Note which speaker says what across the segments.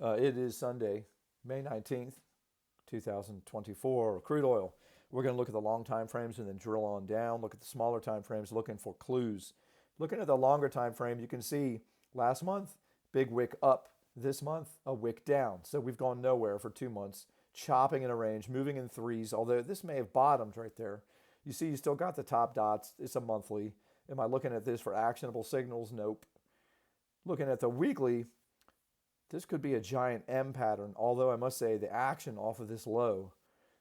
Speaker 1: It is Sunday, May 19th, 2024. Crude oil. We're going to look at the long time frames and then drill on down, look at the smaller time frames, looking for clues. Looking at the longer time frame, you can see last month, big wick up. This month, a wick down. So we've gone nowhere for 2 months, chopping in a range, moving in threes, although this may have bottomed right there. You see, you still got the top dots. It's a monthly. Am I looking at this for actionable signals? Nope. Looking at the weekly, this could be a giant M pattern, although I must say the action off of this low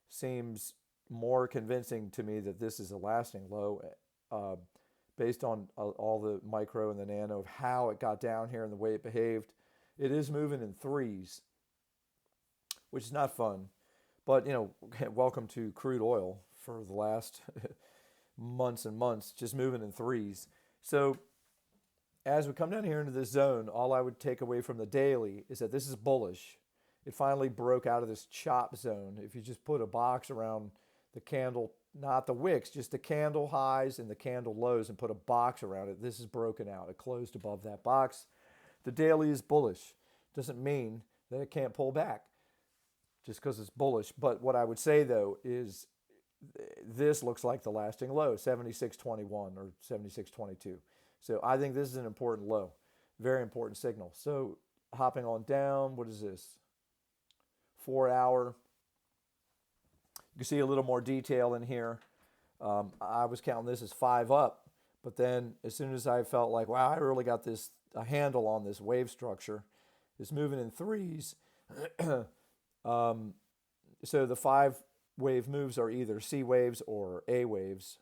Speaker 1: seems more convincing to me that this is a lasting low uh, based on all the micro and the nano of how it got down here and the way it behaved. It is moving in threes, which is not fun. But, welcome to crude oil for the last months and months, just moving in threes. So as we come down here into this zone, all I would take away from the daily is that this is bullish. It finally broke out of this chop zone. If you just put a box around the candle, not the wicks, just the candle highs and the candle lows, and put a box around it, this is broken out. It closed above that box. The daily is bullish. Doesn't mean that it can't pull back just because it's bullish. But what I would say, though, is this looks like the lasting low, 76.21 or 76.22. So I think this is an important low, very important signal. So hopping on down, what is this? 4 hour. You can see a little more detail in here. I was counting this as five up, but then as soon as I felt like, wow, I really got this a handle on this wave structure, it's moving in threes. So the five wave moves are either C waves or A waves.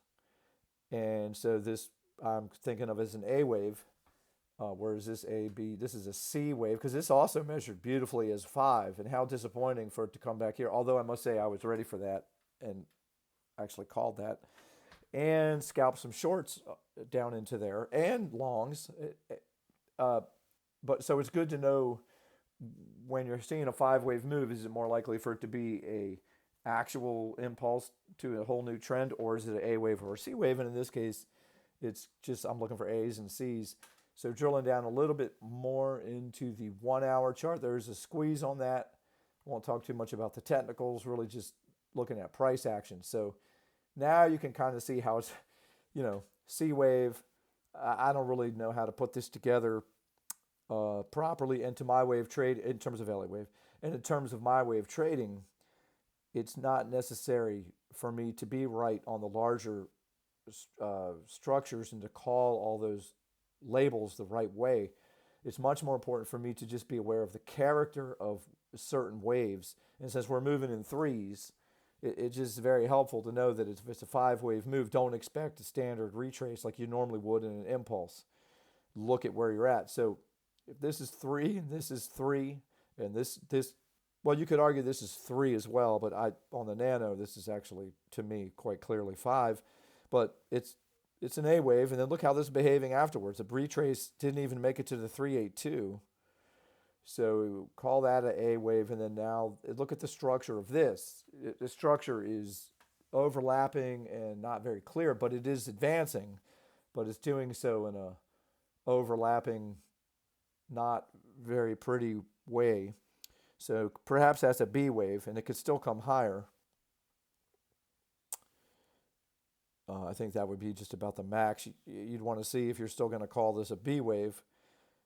Speaker 1: And so this I'm thinking of as an A wave. Whereas this A, B, this is a C wave because this also measured beautifully as five. And how disappointing for it to come back here. Although I must say I was ready for that and actually called that. And scalp some shorts down into there and longs. But so it's good to know when you're seeing a five wave move, is it more likely for it to be a actual impulse to a whole new trend, or is it an A wave or a C wave? And in this case, it's just I'm looking for A's and C's. So drilling down a little bit more into the 1 hour chart, there's a squeeze on that. Won't talk too much about the technicals, really just looking at price action. So now you can kind of see how it's, C wave. I don't really know how to put this together properly into my way of trade in terms of LA wave. And in terms of my way of trading, it's not necessary for me to be right on the larger structures and to call all those labels the right way. It's much more important for me to just be aware of the character of certain waves. And since we're moving in threes, it's just very helpful to know that if it's a five wave move, don't expect a standard retrace like you normally would in an impulse. Look at where you're at. So if this is three and this is three and this well, you could argue this is three as well, but on the nano this is actually to me quite clearly five, but it's an A wave, and then look how this is behaving afterwards. The retrace didn't even make it to the 382, so call that an A wave, and then now look at the structure of this. The structure is overlapping and not very clear, but it is advancing, but it's doing so in a overlapping, not very pretty way. So perhaps that's a B wave, and it could still come higher. I think that would be just about the max you'd want to see if you're still going to call this a B wave.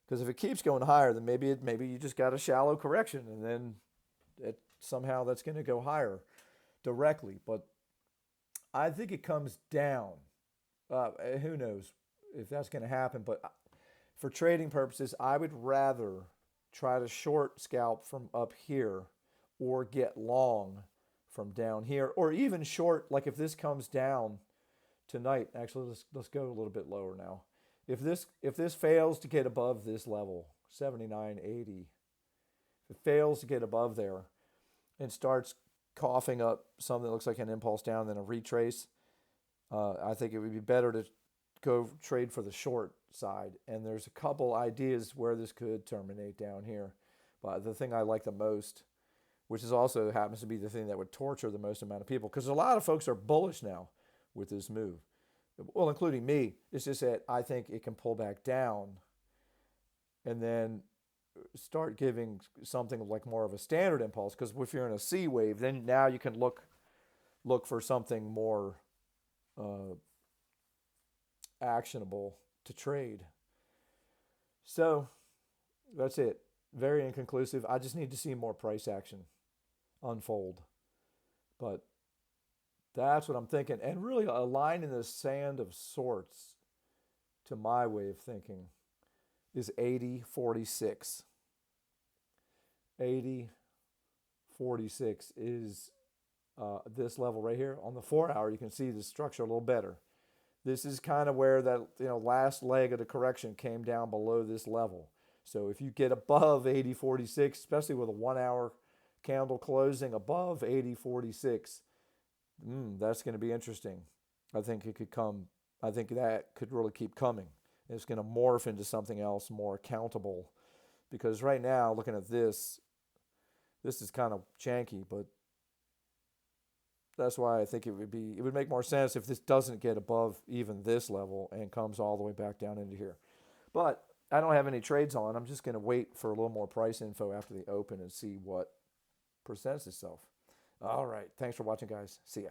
Speaker 1: Because if it keeps going higher, then maybe you just got a shallow correction, and then somehow that's going to go higher directly. But I think it comes down. Who knows if that's going to happen? But for trading purposes, I would rather try to short scalp from up here or get long from down here, or even short, like if this comes down tonight. Actually, let's go a little bit lower now. If this fails to get above this level, 79.80, if it fails to get above there and starts coughing up something that looks like an impulse down than a retrace, I think it would be better to go trade for the short side. And there's a couple ideas where this could terminate down here. But the thing I like the most, which is also happens to be the thing that would torture the most amount of people, because a lot of folks are bullish now with this move. Well, including me. It's just that I think it can pull back down, and then start giving something like more of a standard impulse, because if you're in a C wave, then now you can look for something more uh, actionable to trade. So that's it. Very inconclusive. I just need to see more price action unfold. But that's what I'm thinking. And really a line in the sand of sorts, to my way of thinking, is 80.46. 80.46 is this level right here. On the 4 hour, you can see the structure a little better. This is kind of where that last leg of the correction came down below this level. So if you get above 80.46, especially with a 1 hour candle closing above 80.46, that's going to be interesting. I think it could come. I think that could really keep coming. It's going to morph into something else more accountable, because right now, looking at this is kind of janky, but that's why I think it would make more sense if this doesn't get above even this level and comes all the way back down into here. But I don't have any trades on. I'm just going to wait for a little more price info after the open and see what presents itself. All right. Thanks for watching, guys. See ya.